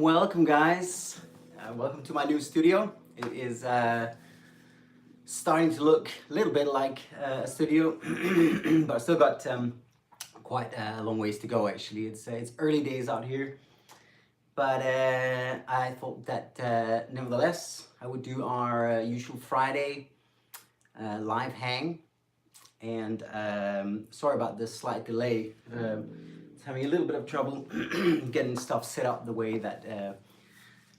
Welcome, guys. Welcome to my new studio. It is starting to look a little bit like a studio, but I still got quite a long ways to go. Actually, it's early days out here, but I thought that nevertheless I would do our usual Friday live hang. And sorry about this slight delay. Having a little bit of trouble getting stuff set up the way that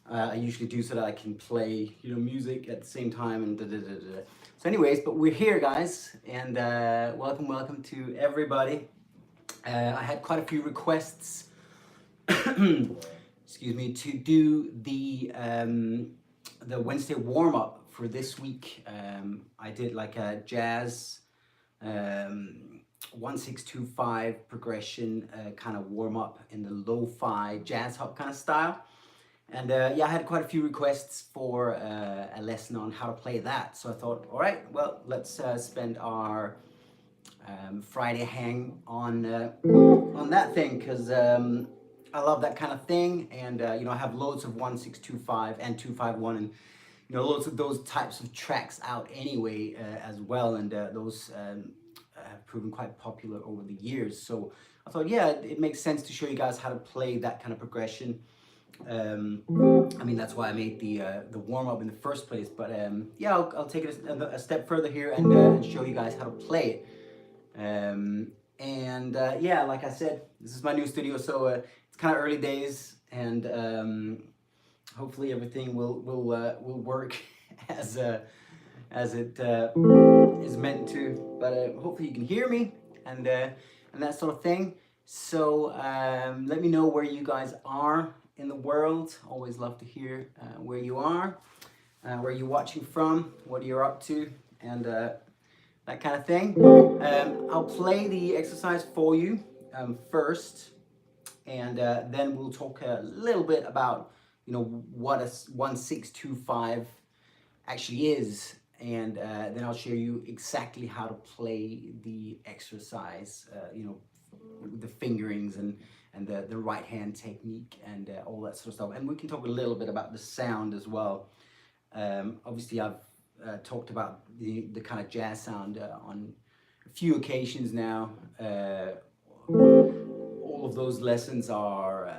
I usually do, so that I can play, music at the same time and So anyways, but we're here, guys, and welcome to everybody. I had quite a few requests, excuse me, to do the Wednesday warm-up for this week. I did like a jazz 1-6-2-5 progression kind of warm up in the Lofi Jazzhop kind of style, and yeah, I had quite a few requests for a lesson on how to play that. So I thought, all right, well, let's spend our Friday hang on that thing, because I love that kind of thing, and I have loads of 1-6-2-5 and 2-5-1, and loads of those types of tracks out anyway as well, and those have proven quite popular over the years. So I thought, yeah, it makes sense to show you guys how to play that kind of progression. I mean, that's why I made the warm-up in the first place, but yeah, I'll take it a step further here and show you guys how to play it. Yeah, like I said, this is my new studio, so it's kind of early days, and hopefully everything will work as it is meant to, but hopefully you can hear me and that sort of thing. So let me know where you guys are in the world. Always love to hear where you are, where you're watching from, what you're up to, and that kind of thing. I'll play the exercise for you first, and then we'll talk a little bit about what a 1-6-2-5 actually is, and then I'll show you exactly how to play the exercise, the fingerings and the right hand technique and all that sort of stuff. And we can talk a little bit about the sound as well. Obviously, I've talked about the kind of jazz sound on a few occasions now. All of those lessons are,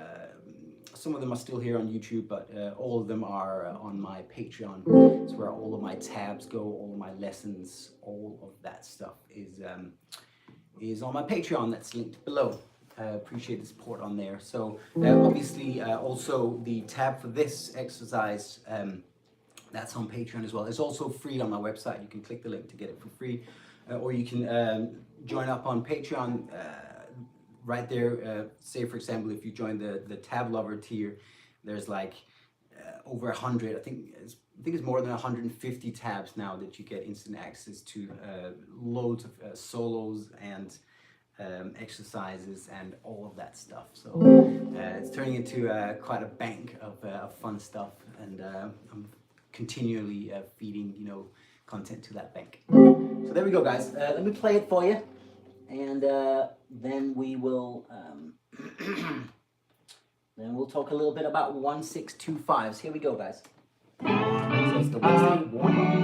some of them are still here on YouTube, but all of them are on my Patreon. It's where all of my tabs go, all of my lessons, all of that stuff is on my Patreon. That's linked below. Appreciate the support on there. So obviously also the tab for this exercise, that's on Patreon as well. It's also free on my website. You can click the link to get it for free, or you can join up on Patreon right there. Say for example, if you join the tab lover tier, there's like over 100, I think it's more than 150 tabs now that you get instant access to, loads of solos and exercises and all of that stuff. So it's turning into quite a bank of fun stuff, and I'm continually feeding content to that bank. So there we go, guys. Let me play it for you, and then we will then we'll talk a little bit about 1-6-2-5s. Here we go, guys. So it's the Wednesday warm-up.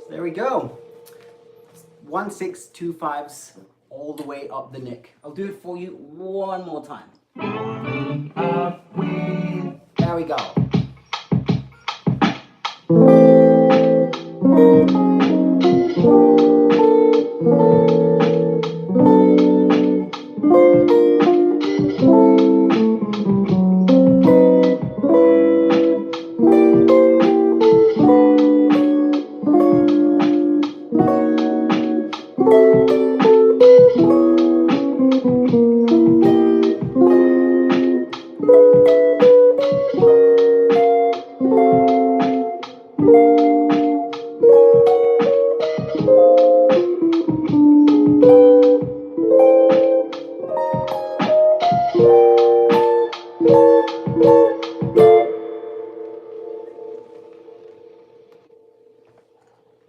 There we go. 1-6-2-5s all the way up the neck. I'll do it for you one more time. There we go.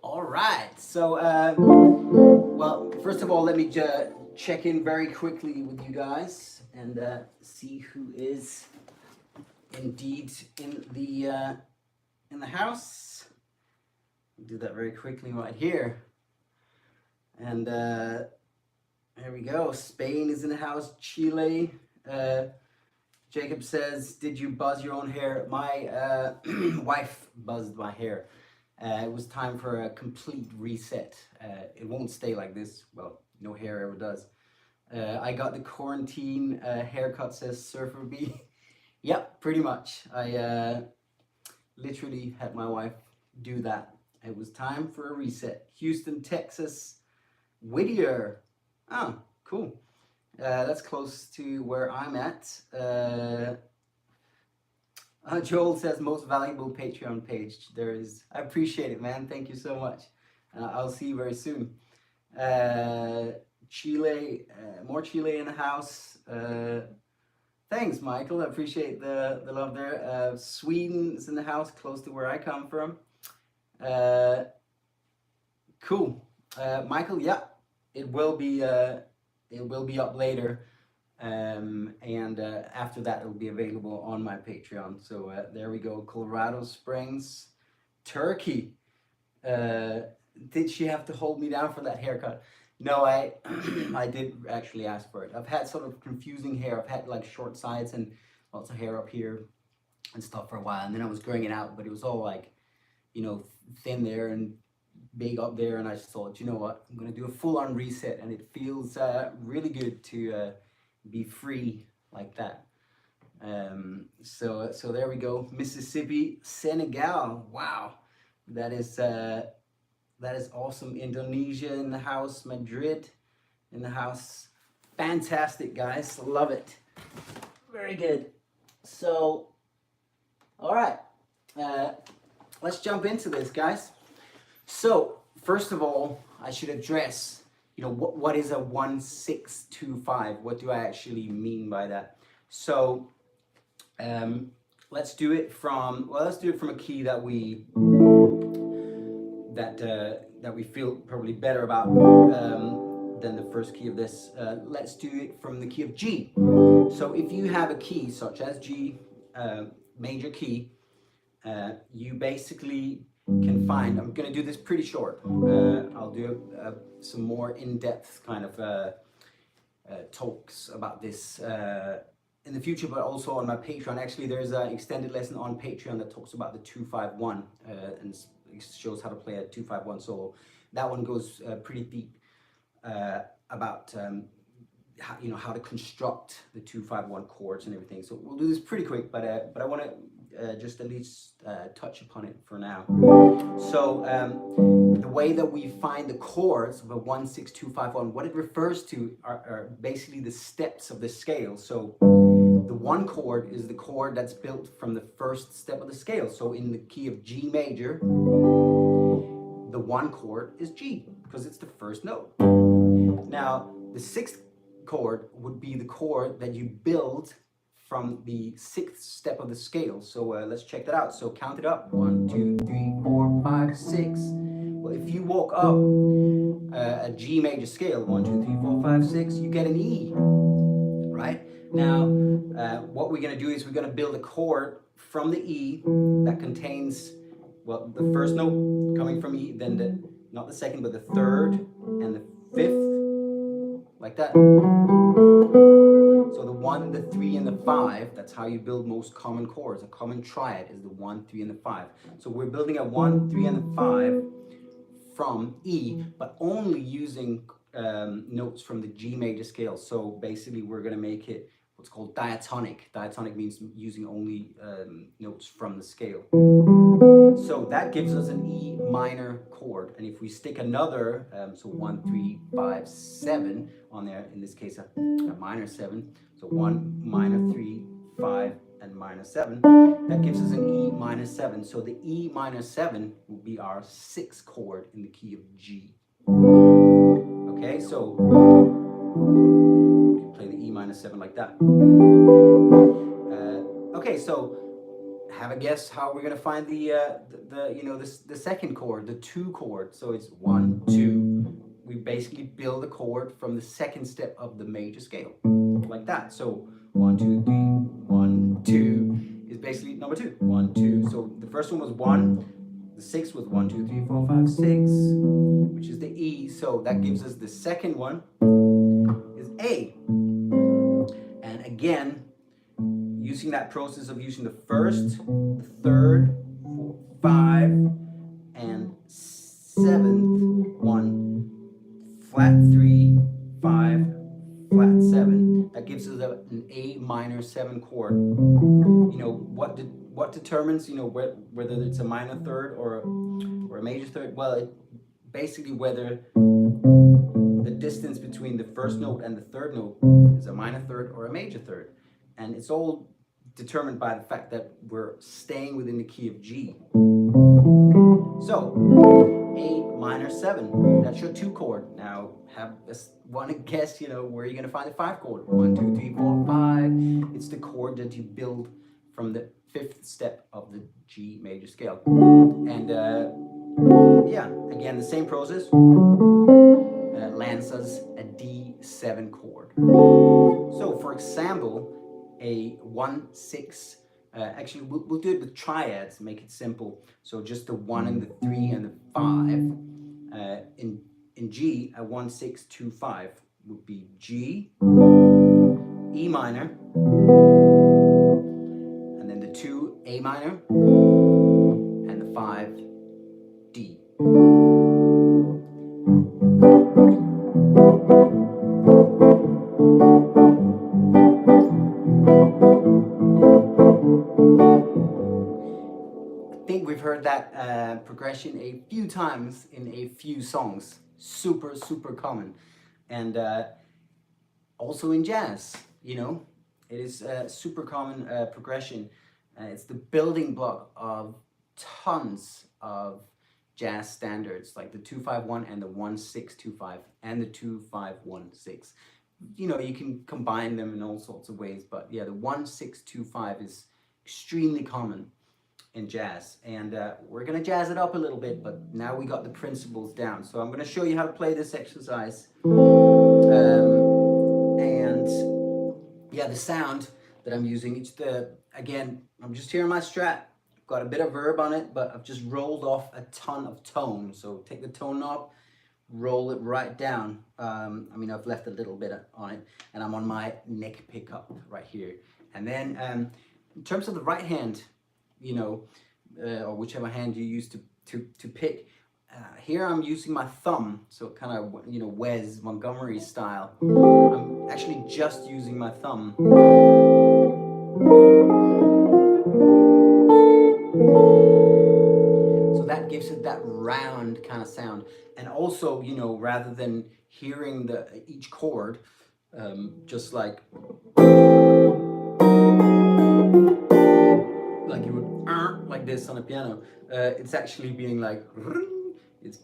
All right, so well, first of all, let me check in very quickly with you guys and see who is indeed in the house. I'll do that very quickly right here, and there we go. Spain is in the house. Chile. Jacob says, "Did you buzz your own hair?" My wife buzzed my hair. It was time for a complete reset. It won't stay like this. Well, no hair ever does. I got the quarantine haircut, says Surfer B. Yep, pretty much. I literally had my wife do that. It was time for a reset. Houston, Texas. Whittier. Oh, cool. That's close to where I'm at. Joel says, most valuable Patreon page there is. I appreciate it, man. Thank you so much. I'll see you very soon. Chile, more Chile in the house. Thanks, Michael. I appreciate the love there. Sweden is in the house, close to where I come from. Cool. Michael, yeah, it will be up later. And after that, it will be available on my Patreon. So there we go. Colorado Springs, Turkey. Did she have to hold me down for that haircut? No, I I did actually ask for it. I've had sort of confusing hair. I've had like short sides and lots of hair up here and stuff for a while. And then I was growing it out, but it was all like, you know, thin there and big up there. And I just thought, you know what, I'm going to do a full-on reset. And it feels really good to be free like that. So there we go. Mississippi, Senegal. Wow, that is awesome. Indonesia in the house. Madrid in the house. Fantastic, guys. Love it. Very good. So, all right, let's jump into this, guys. So first of all, I should address, you know, what is a 1-6-2-5? What do I actually mean by that? So let's do it from a key that we feel probably better about than the first key of this. Let's do it from the key of G. So if you have a key such as G, major key, you basically can find, I'm going to do this pretty short. I'll do some more in-depth kind of talks about this in the future, but also on my Patreon. Actually, there's an extended lesson on Patreon that talks about the 2-5-1 and shows how to play a 2-5-1 solo. That one goes pretty deep about how, you know, how to construct the 2-5-1 chords and everything. So we'll do this pretty quick, but I want to just at least touch upon it for now. So the way that we find the chords of a 1-6-2-5-1, what it refers to are basically the steps of the scale. So the one chord is the chord that's built from the first step of the scale. So in the key of G major, the one chord is G because it's the first note. Now the sixth chord would be the chord that you build from the sixth step of the scale. So let's check that out. So count it up. 1, 2, 3, 4, 5, 6. Well, if you walk up a G major scale, 1, 2, 3, 4, 5, 6, you get an E, right? Now, what we're going to do is we're going to build a chord from the E that contains, well, the first note coming from E, then not the second, but the third and the fifth, like that. So the 1, the 3, and the 5, that's how you build most common chords. A common triad is the 1, 3, and the 5. So we're building a 1, 3, and the 5 from E, but only using notes from the G major scale. So basically we're going to make it what's called diatonic. Diatonic means using only notes from the scale. So that gives us an E minor chord. And if we stick another, so 1, 3, 5, 7 on there, in this case a minor 7, so 1, minor 3, 5, and minor 7, that gives us an E minor 7. So the E minor 7 will be our 6th chord in the key of G. Okay, so we can play the E minor 7 like that. Okay, so have a guess how we're gonna find the second chord, the 2 chord. So it's 1, 2. We basically build a chord from the second step of the major scale, like that. So 1, 2, 3, 1, 2 is basically number 2. 1, 2. So the first one was 1. The 6th was 1, 2, 3, 4, 5, 6, which is the E. So that gives us the second one is A. And again, using that process of using the first, the third, 4, 5, and 7th one, flat 3, 5, flat 7. That gives us an A minor 7 chord. You know, what determines, you know, whether it's a minor third or a major third? Well, it basically whether the distance between the first note and the third note is a minor third or a major third. And it's all determined by the fact that we're staying within the key of G. So, A minor 7, that's your 2 chord. Now, want to guess, you know, where you're going to find the 5 chord. 1, 2, 3, 4, 5. It's the chord that you build from the 5th step of the G major scale. And yeah, again, the same process lands us a D7 chord. So, for example, a 1, 6, actually we'll do it with triads, make it simple. So just the 1 and the 3 and the 5. In G, a 1, 6, 2, 5 would be G, E minor, and then the 2, A minor, and the 5, D. I think we've heard that progression a few times in a few songs. Super, super common. And also in jazz, you know, it is a super common progression. It's the building block of tons of jazz standards, like the 2-5-1 and the 1-6-2-5 and the 2-5-1-6. You know, you can combine them in all sorts of ways, but yeah, the 1-6-2-5 is extremely common in jazz, and we're gonna jazz it up a little bit, but now we got the principles down. So I'm gonna show you how to play this exercise, and yeah, the sound that I'm using, it's again, I'm just here on my Strat, got a bit of verb on it, but I've just rolled off a ton of tone. So take the tone knob, roll it right down. I mean, I've left a little bit on it, and I'm on my neck pickup right here. And then in terms of the right hand, you know, or whichever hand you use to pick. Here I'm using my thumb, so kind of, you know, Wes Montgomery style. I'm actually just using my thumb. So that gives it that round kind of sound. And also, you know, rather than hearing each chord, just like you would like this on a piano, it's actually being like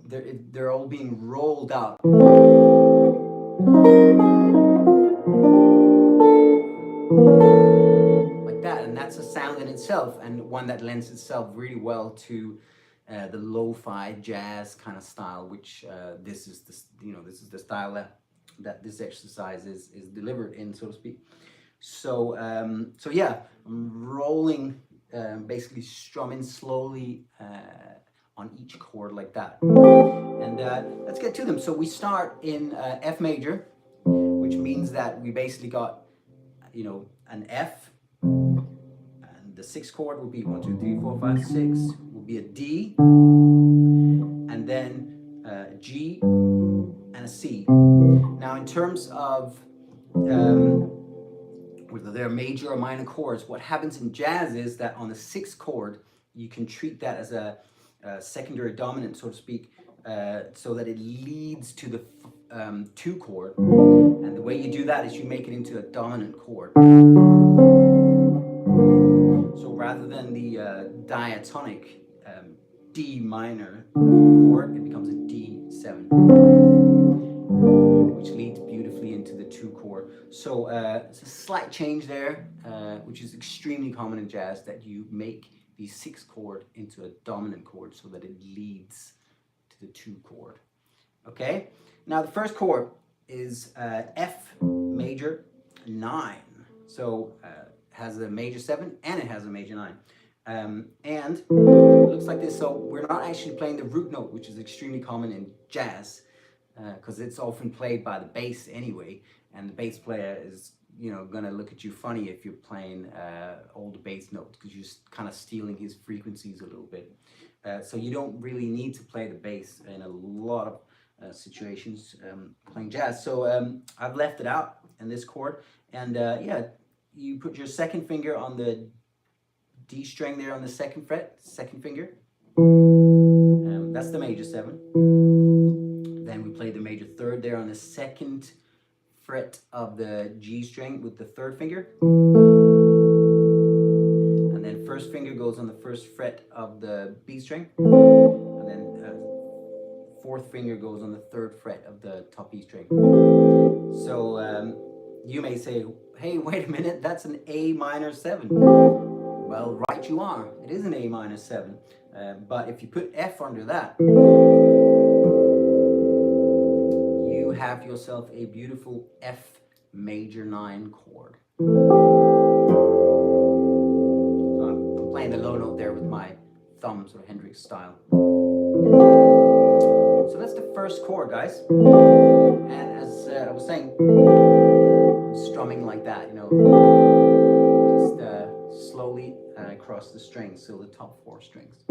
they're all being rolled out like that, and that's a sound in itself, and one that lends itself really well to the lo-fi jazz kind of style, which this is the style that this exercise is delivered in, so to speak. So so yeah, I'm rolling, basically strumming slowly on each chord like that. And let's get to them. So we start in F major, which means that we basically got, you know, an F, and the 6th chord will be 1, 2, 3, 4, 5, 6, will be a D, and then a G, and a C. Now, in terms of whether they're major or minor chords, what happens in jazz is that on the sixth chord, you can treat that as a secondary dominant, so to speak, so that it leads to the two chord. And the way you do that is you make it into a dominant chord. So rather than the diatonic D minor chord, it becomes a D7, which leads beautifully into the two chord. So it's a slight change there, which is extremely common in jazz, that you make the sixth chord into a dominant chord so that it leads to the two chord. Okay, now the first chord is F major 9. So it has a major 7 and it has a major 9. And it looks like this. So we're not actually playing the root note, which is extremely common in jazz, because it's often played by the bass anyway, and the bass player is, you know, gonna look at you funny if you're playing all the bass notes, because you're kind of stealing his frequencies a little bit. So you don't really need to play the bass in a lot of situations playing jazz. So I've left it out in this chord, and yeah, you put your second finger on the D string there on the second fret, second finger. That's the major 7. Then we play the major 3rd there on the second fret of the G string with the 3rd finger. And then first finger goes on the 1st fret of the B string. And then 4th finger goes on the 3rd fret of the top E string. So you may say, hey, wait a minute, that's an A minor 7. Well, right you are. It is an A minor 7. But if you put F under that, you have yourself a beautiful F major 9 chord. So I'm playing the low note there with my thumb, sort of Hendrix style. So that's the first chord, guys. And as I was saying, strumming like that, you know, just slowly across the strings, so the top 4 strings.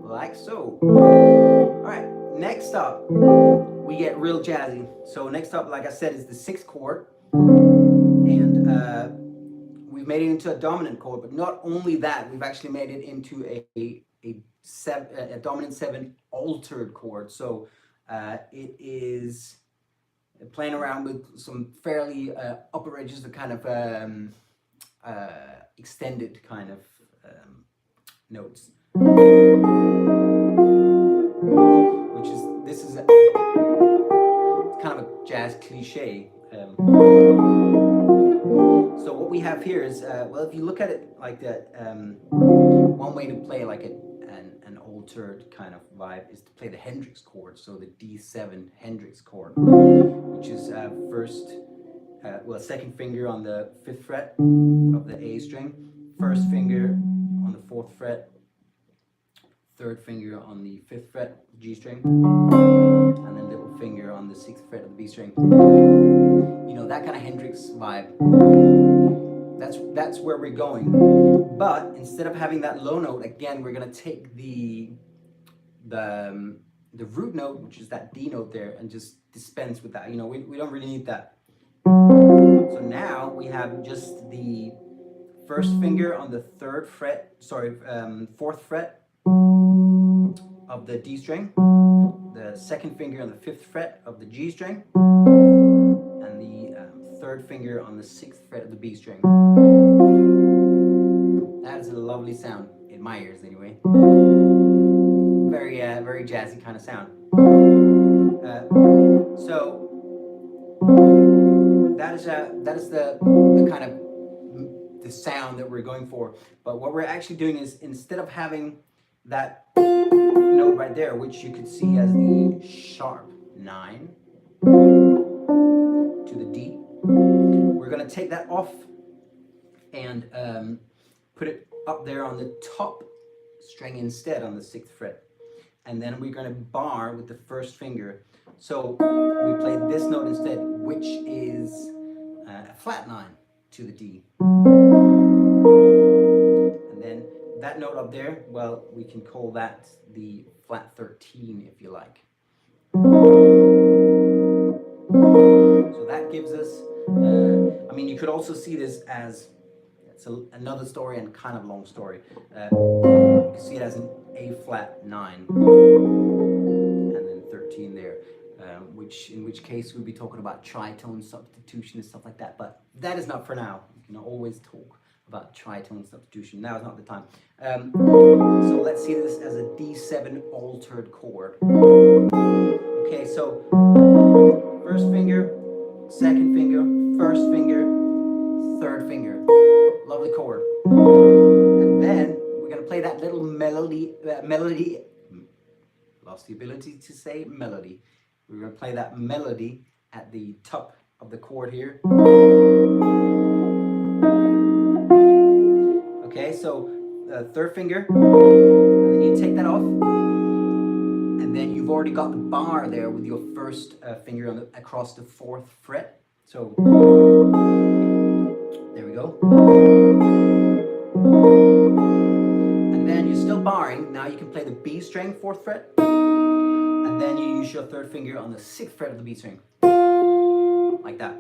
Like so. Alright, next up, we get real jazzy. So next up, like I said, is the 6th chord. And we've made it into a dominant chord, but not only that, we've actually made it into a dominant 7 altered chord. So it is playing around with some fairly upper edges, the kind of extended kind of notes. Which is, this is kind of a jazz cliche. So what we have here is, well, if you look at it like that, one way to play like an altered kind of vibe is to play the Hendrix chord, so the D7 Hendrix chord, which is second finger on the 5th fret of the A string, first finger on the 4th fret, 3rd finger on the 5th fret G string, and then little finger on the 6th fret of the B string. You know, that kind of Hendrix vibe. That's where we're going. But instead of having that low note, again, we're gonna take the root note, which is that D note there, and just dispense with that. You know, we don't really need that. So now we have just the first finger on the 4th fret of the D string, the second finger on the 5th fret of the G string, and the 3rd finger on the 6th fret of the B string. That is a lovely sound, in my ears anyway. Very, very jazzy kind of sound. So that is the kind of the sound that we're going for. But what we're actually doing is, instead of having that note right there, which you could see as the sharp 9 to the D, we're going to take that off and put it up there on the top string instead, on the 6th fret. And then we're going to bar with the first finger. So we play this note instead, which is a flat 9 to the D. And then that note up there, well, we can call that the flat 13 if you like. So that gives us, I mean, you could also see this as, it's another story and kind of long story. You can see it as an A flat 9 and then 13 there, in which case we'll be talking about tritone substitution and stuff like that, but that is not for now. You can always talk about tritone substitution. Now is not the time. So let's see this as a D7 altered chord. Okay, so first finger, second finger, first finger, third finger. Lovely chord. And then we're going to play that little melody, lost the ability to say melody. We're going to play that melody at the top of the chord here. Okay, so third finger, and then you take that off, and then you've already got the bar there with your first finger on across the 4th fret. So there we go. And then you're still barring. Now you can play the B string, 4th fret, and then you use your third finger on the 6th fret of the B string, like that.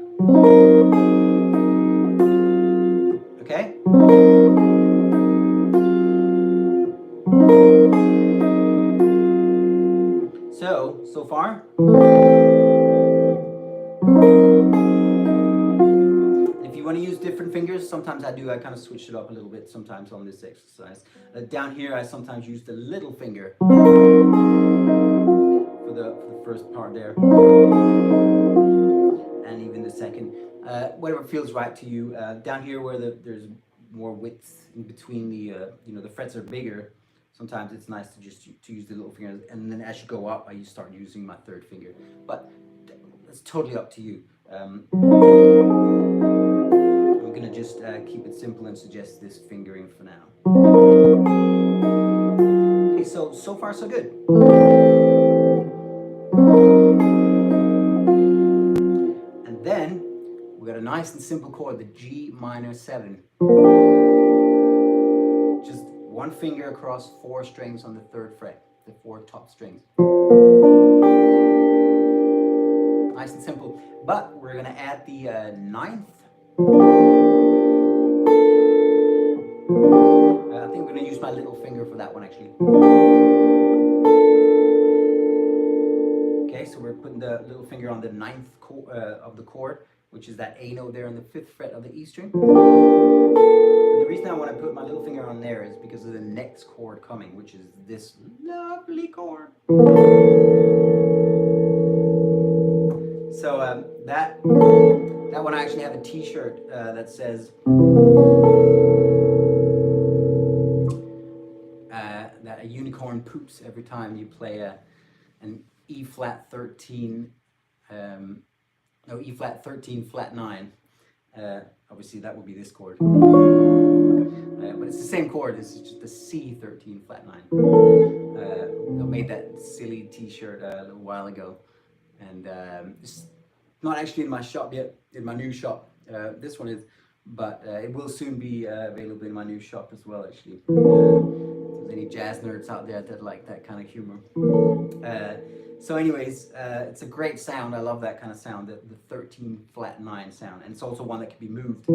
Okay? So far. And if you want to use different fingers, sometimes I kind of switch it up a little bit sometimes on this exercise. Down here, I sometimes use the little finger for the first part there. And even the second. Whatever feels right to you. Down here where there's more width in between the, the frets are bigger, sometimes it's nice to just use the little finger, and then as you go up, I start using my third finger. But it's totally up to you. I'm gonna just keep it simple and suggest this fingering for now. Okay, so far so good. And then we got a nice and simple chord, the G minor 7. Just one finger across 4 strings on the 3rd fret, the 4 top strings. Nice and simple. But we're going to add the 9th. I think we're going to use my little finger for that one actually. Okay, so we're putting the little finger on the 9th of the chord, which is that A note there on the 5th fret of the E string. And the reason I want to put my little finger on there is because of the next chord coming, which is this lovely chord. So that one I actually have a t-shirt that says that a unicorn poops every time you play an E flat 13, E flat 13 flat 9. Obviously that would be this chord. But it's the same chord, it's just the C 13 flat 9. I made that silly t-shirt a little while ago, and it's not actually in my shop yet, in my new shop. This one is, but it will soon be available in my new shop as well actually. If there's any jazz nerds out there that like that kind of humor. So anyways, it's a great sound. I love that kind of sound, the 13 flat 9 sound, and it's also one that can be moved.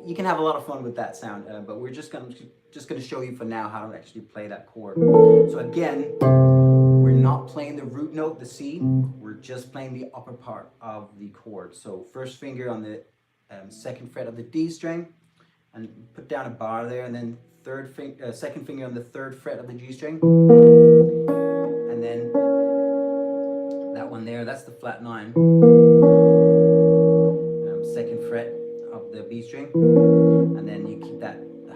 You can have a lot of fun with that sound, but we're just gonna show you for now how to actually play that chord. So again, we're not playing the root note, the C. We're just playing the upper part of the chord. So first finger on the 2nd fret of the D string, and put down a bar there, and then second finger on the 3rd fret of the G string, and then that one there, that's the flat 9, 2nd fret of the B string, and then you keep the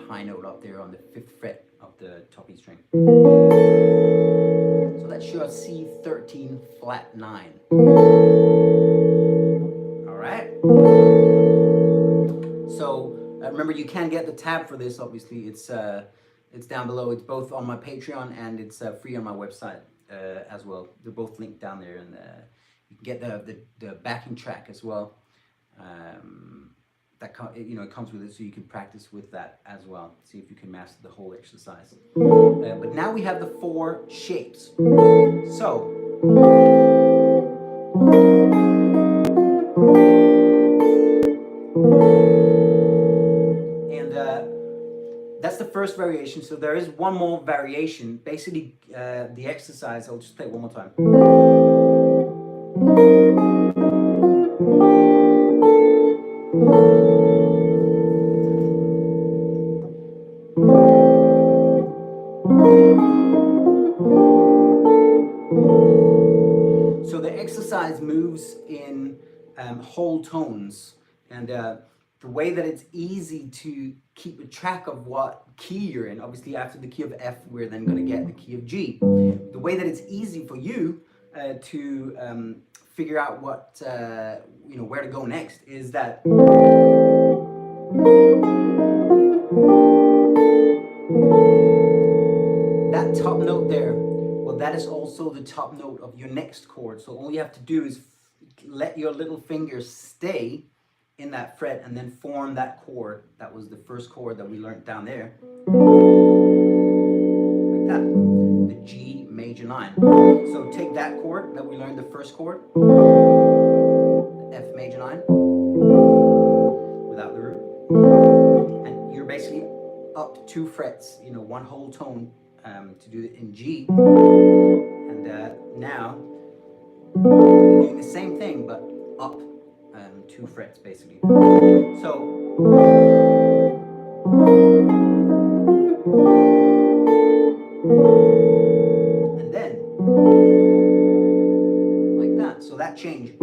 high note up there on the 5th fret of the top E string. So that's your C 13 flat 9. All right. So remember, you can get the tab for this. Obviously, it's down below. It's both on my Patreon and it's free on my website as well. They're both linked down there, and you can get the backing track as well. you know, it comes with it, so you can practice with that as well. See if you can master the whole exercise. But now we have the 4 shapes. So and that's the first variation. So there is one more variation. Basically, the exercise. I'll just play it one more time. So the exercise moves in whole tones, and the way that it's easy to keep a track of what key you're in, obviously after the key of F, we're then going to get the key of G. The way that it's easy for you to figure out what, you know, where to go next is that that top note there, well, that is also the top note of your next chord. So all you have to do is let your little finger stay in that fret and then form that chord. That was the first chord that we learned down there. Like that, the G major 9. So take that chord that we learned, the first chord, the F major 9, without the root. And you're basically up 2 frets, you know, one whole tone to do it in G. And now you're doing the same thing, but up 2 frets basically. So and then like that. So that change,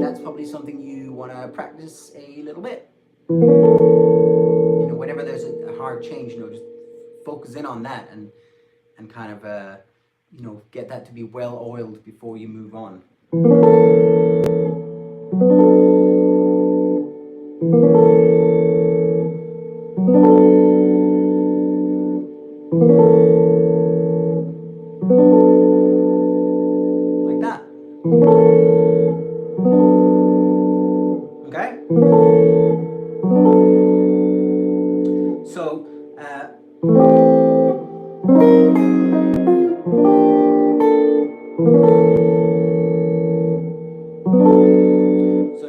that's probably something you want to practice a little bit. You know, whenever there's a hard change, you know, just focus in on that and kind of you know, get that to be well oiled before you move on. Like that. Okay? So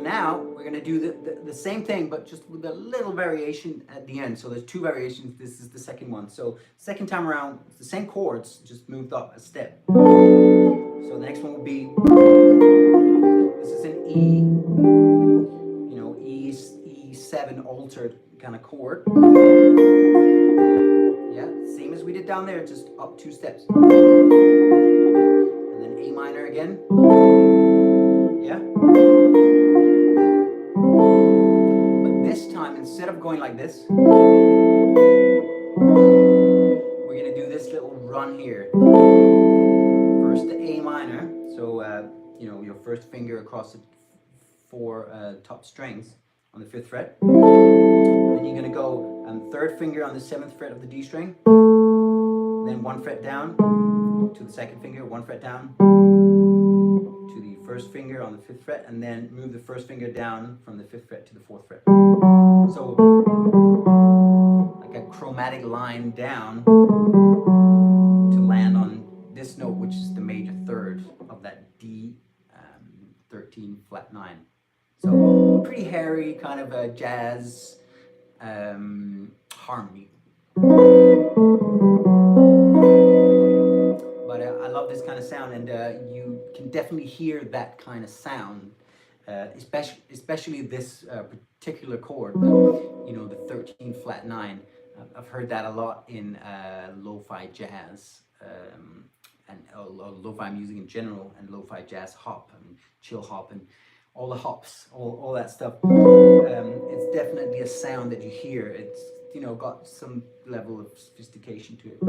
now we're going to do the same thing, but just with a little variation at the end. So there's 2 variations. This is the second one. So second time around, it's the same chords, just moved up a step. So the next one will be, this is an E, you know, E7 altered kind of chord. Yeah, same as we did down there, just up 2 steps. And then A minor again. Yeah. But this time, instead of going like this, we're going to do this little run here. First the A minor, so you know, your first finger across the 4 top strings on the 5th fret. Then you're going to go 3rd finger on the 7th fret of the D string, then 1 fret down to the 2nd finger, 1 fret down to the 1st finger on the 5th fret, and then move the 1st finger down from the 5th fret to the 4th fret. So like a chromatic line down to land on this note, which is the major 3rd of that D 13 flat 9. So pretty hairy, kind of a jazz harmony. But I love this kind of sound, and you can definitely hear that kind of sound, especially this particular chord, you know, the 13 flat 9. I've heard that a lot in lo-fi jazz and lo-fi music in general, and lo-fi jazz hop and chill hop and all the hops, all that stuff. It's definitely a sound that you hear. It's, you know, got some level of sophistication to it.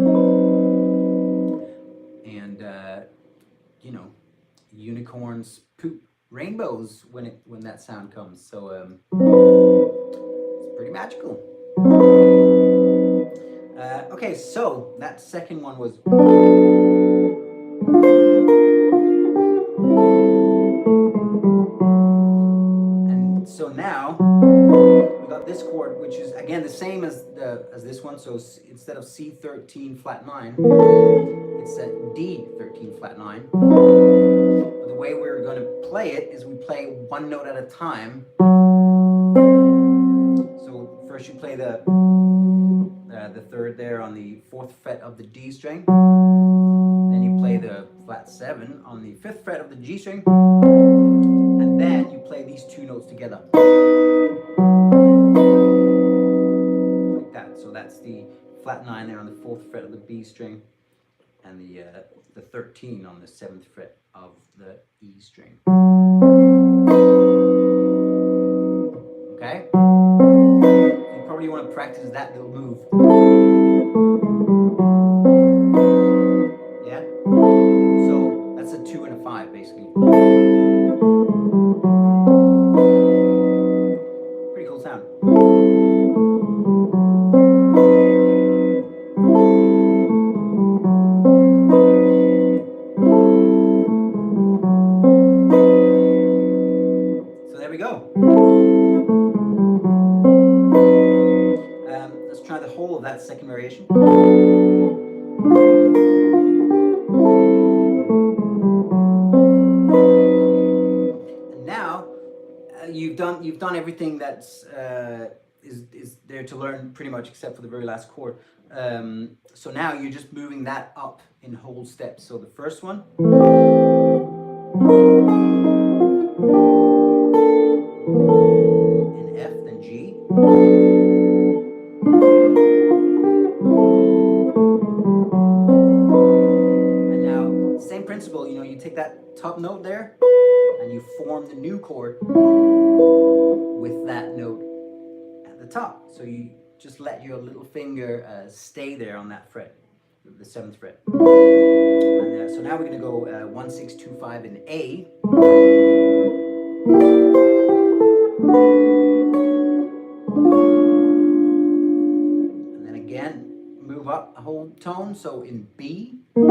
And you know, unicorns poop rainbows when that sound comes. So it's pretty magical. Okay, so that second one was. which is again the same as this one. So instead of C13 flat 9, it's a D13 flat 9. But the way we're going to play it is we play one note at a time. So first you play the third there on the 4th fret of the D string. Then you play the flat 7 on the 5th fret of the G string. And then you play these two notes together. Like that. So that's the flat 9 there on the 4th fret of the B string, and the 13 on the 7th fret of the E string. Okay? You probably want to practice that little move. Yeah? So that's a 2 and a 5 basically. Pretty cool sound. So there we go. Let's try the whole of that second variation. And now you've done everything that's is there to learn pretty much, except for the very last chord. So now you're just moving that up in whole steps. So the first one. In F, then G. And now, same principle, you know, you take that top note there and you form the new chord with that note at the top. So you just let your little finger stay there on that fret, the 7th fret. And so now we're going to go 1, 6, 2, 5 in A. And then again, move up a whole tone, so in B. And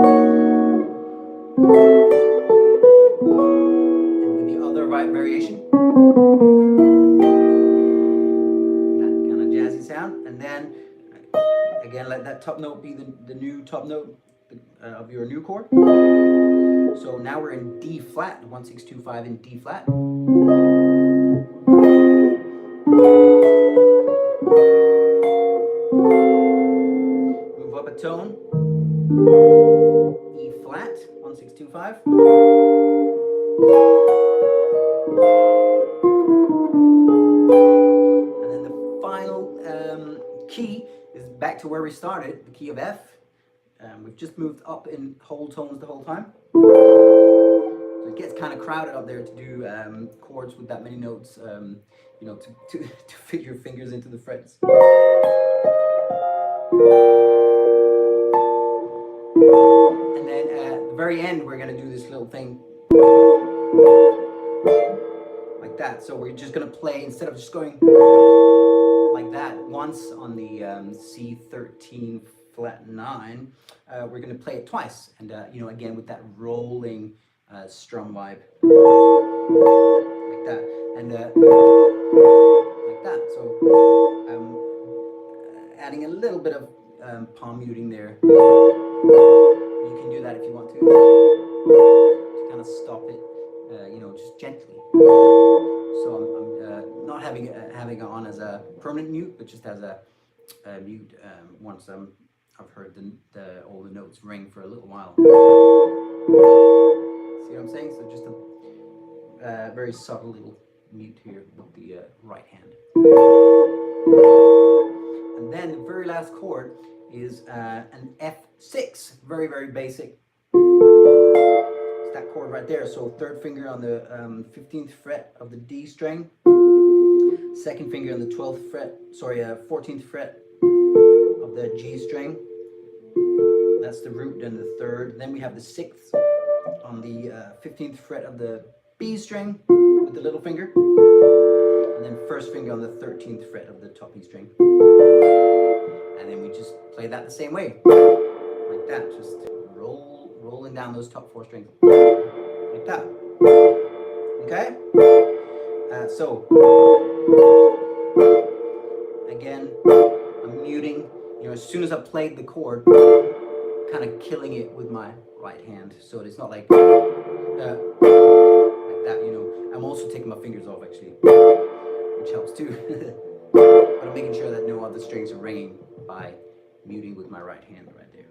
with the other right variation. That kind of jazzy sound. And then, again, let that top note be the new top note of your new chord. So now we're in D flat, 1, 6, 2, 5 in D flat. Move up a tone. E flat, 1, 6, 2, 5. And then the final key is back to where we started, the key of F. We've just moved up in whole tones the whole time. So it gets kind of crowded up there to do chords with that many notes, you know, to fit your fingers into the frets. And then at the very end, we're going to do this little thing like that. So we're just going to play, instead of just going like that once on the C13 flat 9, we're going to play it twice, and you know, again with that rolling strum vibe, like that, and like that. So I'm adding a little bit of palm muting there. You can do that if you want to kind of stop it, you know, just gently. So I'm not having it on as a permanent mute, but just as a mute once I've heard all the notes ring for a little while. See what I'm saying? So just a very subtle little mute here with the right hand. And then the very last chord is an F6, very, very basic. It's that chord right there. So 3rd finger on the 15th fret of the D string, 2nd finger on the 12th fret, 14th fret of the G string. That's the root, and the 3rd. Then we have the 6th on the 15th fret of the B string with the little finger, and then 1st finger on the 13th fret of the top E string. And then we just play that the same way, like that, just rolling down those top 4 strings, like that. Okay? So again, I'm muting, you know, as soon as I played the chord, kind of killing it with my right hand, so it's not like that, you know. I'm also taking my fingers off actually, which helps too. But I'm making sure that no other strings are ringing by muting with my right hand right there.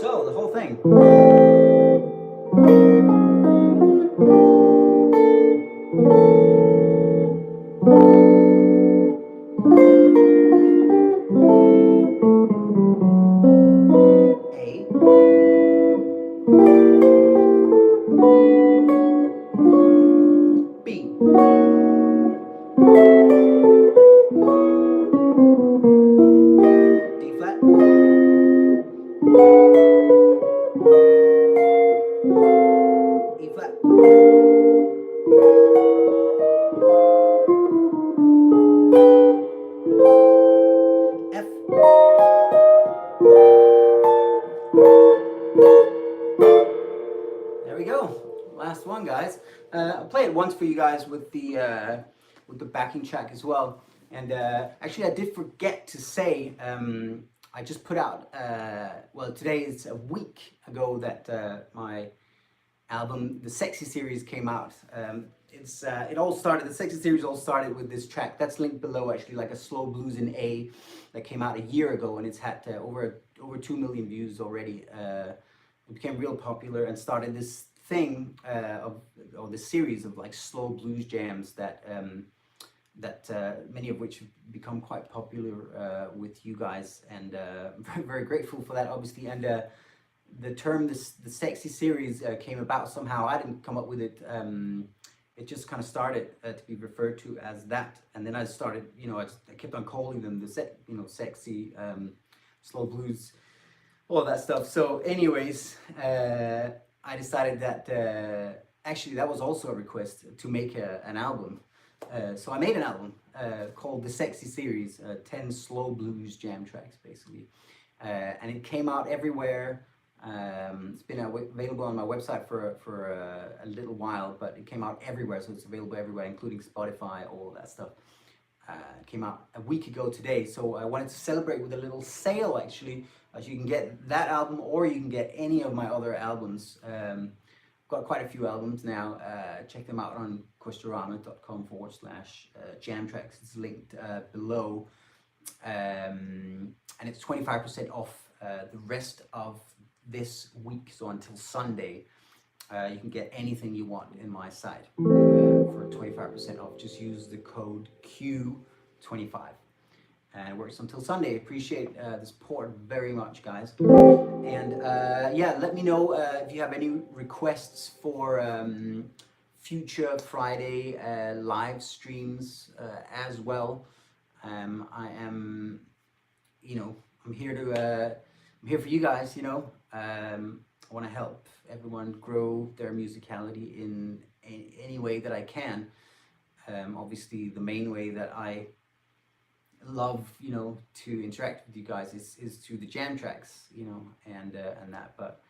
So the whole thing. A, B, D flat, E flat, F, there we go. Last one, guys. I'll play it once for you guys with the backing track as well. And actually, I did forget to say, I just put out, well, today is a week ago that my album, the Sexy series, came out. It all started, the Sexy series all started with this track that's linked below, actually, like a slow blues in A that came out a year ago, and it's had over 2 million views already. It became real popular and started this thing or this series of like slow blues jams that many of which have become quite popular with you guys, and very, very grateful for that, obviously. And the term the Sexy series came about somehow. I didn't come up with it. It just kind of started to be referred to as that, and then I started, you know, I kept on calling them the sexy, slow blues, all that stuff. So anyways, I decided that actually that was also a request to make an album. So I made an album called the Sexy Series, 10 slow blues jam tracks basically, and it came out everywhere. It's been available on my website for a little while, but it came out everywhere, so it's available everywhere, including Spotify, all that stuff. It came out a week ago today, so I wanted to celebrate with a little sale actually. So you can get that album, or you can get any of my other albums. Got quite a few albums now. Check them out on quistorama.com/jam tracks. It's linked below, and it's 25% off the rest of this week, so until Sunday. You can get anything you want in my site for 25% off. Just use the code Q25, and it works until Sunday. Appreciate the support very much, guys. And yeah, let me know if you have any requests for future Friday live streams as well. I am, you know, I'm here for you guys, you know. I want to help everyone grow their musicality in any way that I can. Obviously, the main way that I love, you know, to interact with you guys is through the jam tracks, you know, and that. But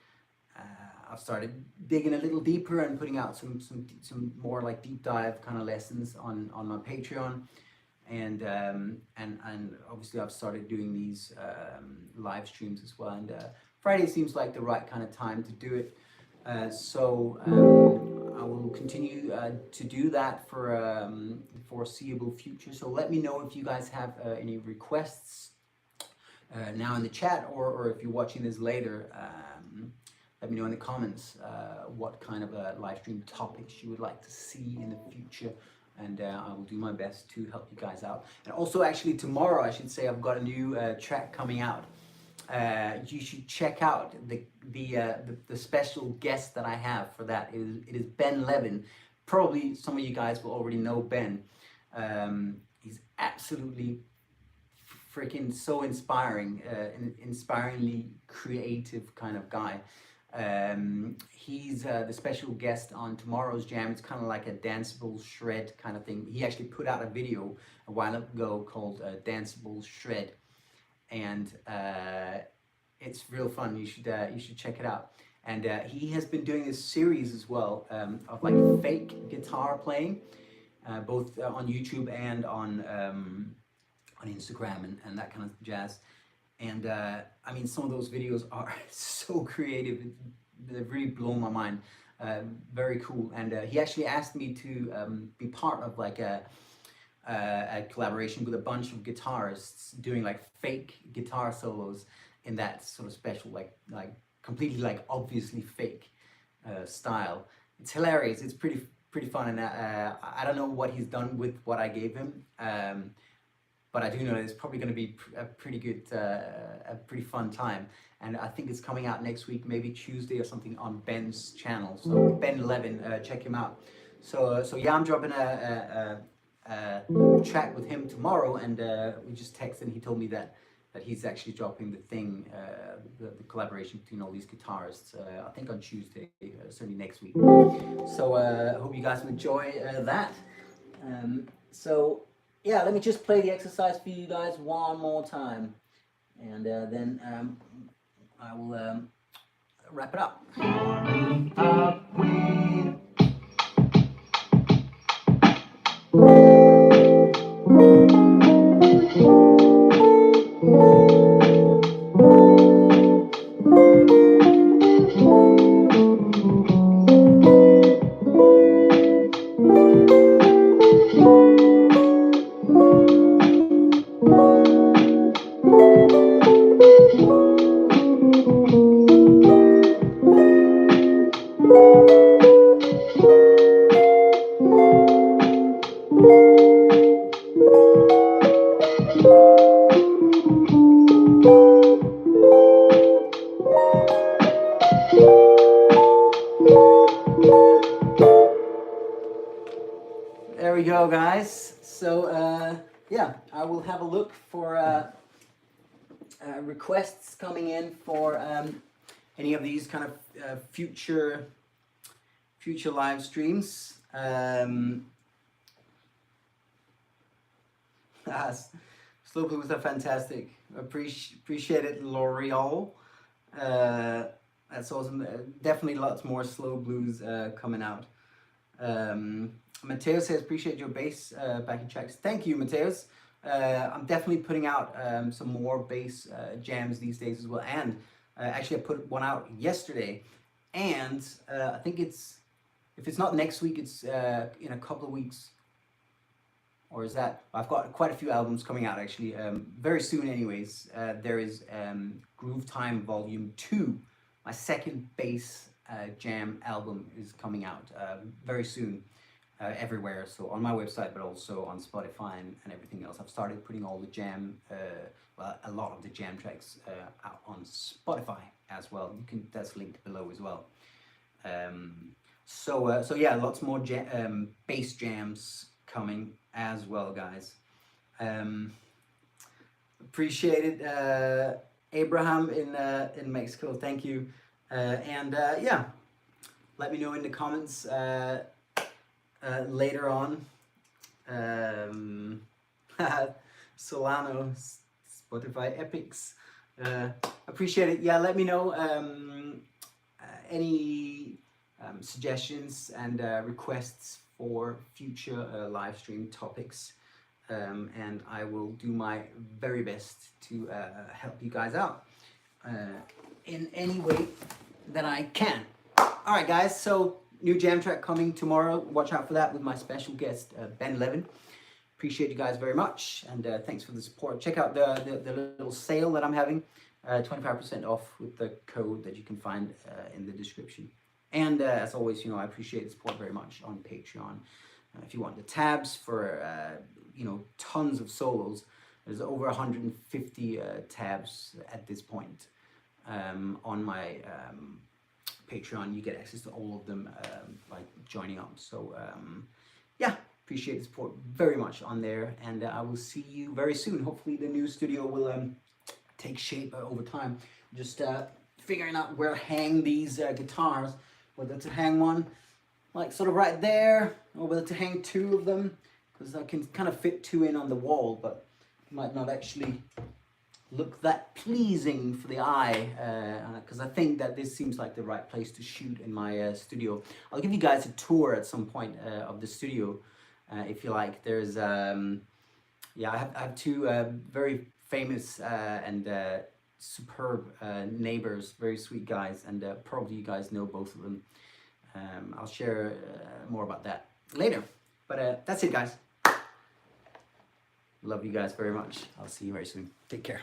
I've started digging a little deeper and putting out some more like deep dive kind of lessons on my Patreon, and obviously I've started doing these live streams as well. And Friday seems like the right kind of time to do it. So I will continue to do that for foreseeable future. So let me know if you guys have any requests now in the chat, or if you're watching this later. Let me know in the comments what kind of live stream topics you would like to see in the future, and I will do my best to help you guys out. And also, actually, tomorrow, I should say, I've got a new track coming out. You should check out the special guest that I have for that. It is Ben Levin. Probably some of you guys will already know Ben. He's absolutely freaking so inspiring, inspiringly creative kind of guy. He's the special guest on tomorrow's jam. It's kind of like a danceable shred kind of thing. He actually put out a video a while ago called Danceable Shred, and it's real fun. You should check it out. And he has been doing this series as well of like fake guitar playing, both on YouTube and on on Instagram and that kind of jazz. And I mean, some of those videos are so creative. They've really blown my mind. Very cool. And he actually asked me to be part of like a collaboration with a bunch of guitarists doing like fake guitar solos in that sort of special, like completely like obviously fake style. It's hilarious. It's pretty fun, and I don't know what he's done with what I gave him. But I do know it's probably going to be a pretty good, a pretty fun time. And I think it's coming out next week, maybe Tuesday or something, on Ben's channel. So Ben 11, check him out. So yeah, I'm dropping a track with him tomorrow, and we just texted, and he told me that he's actually dropping the thing, the collaboration between all these guitarists, I think on Tuesday, certainly next week. So hope you guys will enjoy that. So yeah, let me just play the exercise for you guys one more time, and then I will wrap it up. There we go, guys. So yeah, I will have a look for requests coming in for any of these kind of future live streams. Slow blues are fantastic. Appreciate it, L'Oreal. That's awesome. Definitely lots more slow blues coming out. Mateus says, appreciate your bass backing tracks. Thank you, Mateus. I'm definitely putting out some more bass jams these days as well. And actually, I put one out yesterday. And I think if it's not next week, it's in a couple of weeks. Or is that? I've got quite a few albums coming out actually. Very soon, anyways. There is Groove Time Volume 2. My second bass jam album is coming out very soon. Everywhere, so on my website, but also on Spotify and everything else. I've started putting all the jam, well, a lot of the jam tracks out on Spotify as well. That's linked below as well. So yeah, lots more bass jams coming as well, guys. Appreciate it, Abraham in Mexico. Thank you, and yeah, let me know in the comments. Later on, Solano, Spotify Epics, appreciate it. Yeah, let me know any suggestions and requests for future live stream topics, and I will do my very best to help you guys out in any way that I can. All right, guys, so new jam track coming tomorrow. Watch out for that with my special guest, Ben Levin. Appreciate you guys very much, and thanks for the support. Check out the little sale that I'm having, 25% off with the code that you can find in the description. And as always, you know, I appreciate the support very much on Patreon. If you want the tabs for, you know, tons of solos, there's over 150 tabs at this point on my Patreon. You get access to all of them by joining up. So yeah, appreciate the support very much on there, and I will see you very soon. Hopefully the new studio will take shape over time. Just figuring out where to hang these guitars, whether to hang one like sort of right there, or whether to hang two of them, because I can kind of fit two in on the wall, but it might not actually look that pleasing for the eye, because I think that this seems like the right place to shoot in my studio. I'll give you guys a tour at some point of the studio if you like. There's Yeah, I have two very famous and superb neighbors, very sweet guys, and probably you guys know both of them. I'll share more about that later. But that's it, guys. Love you guys very much. I'll see you very soon. Take care.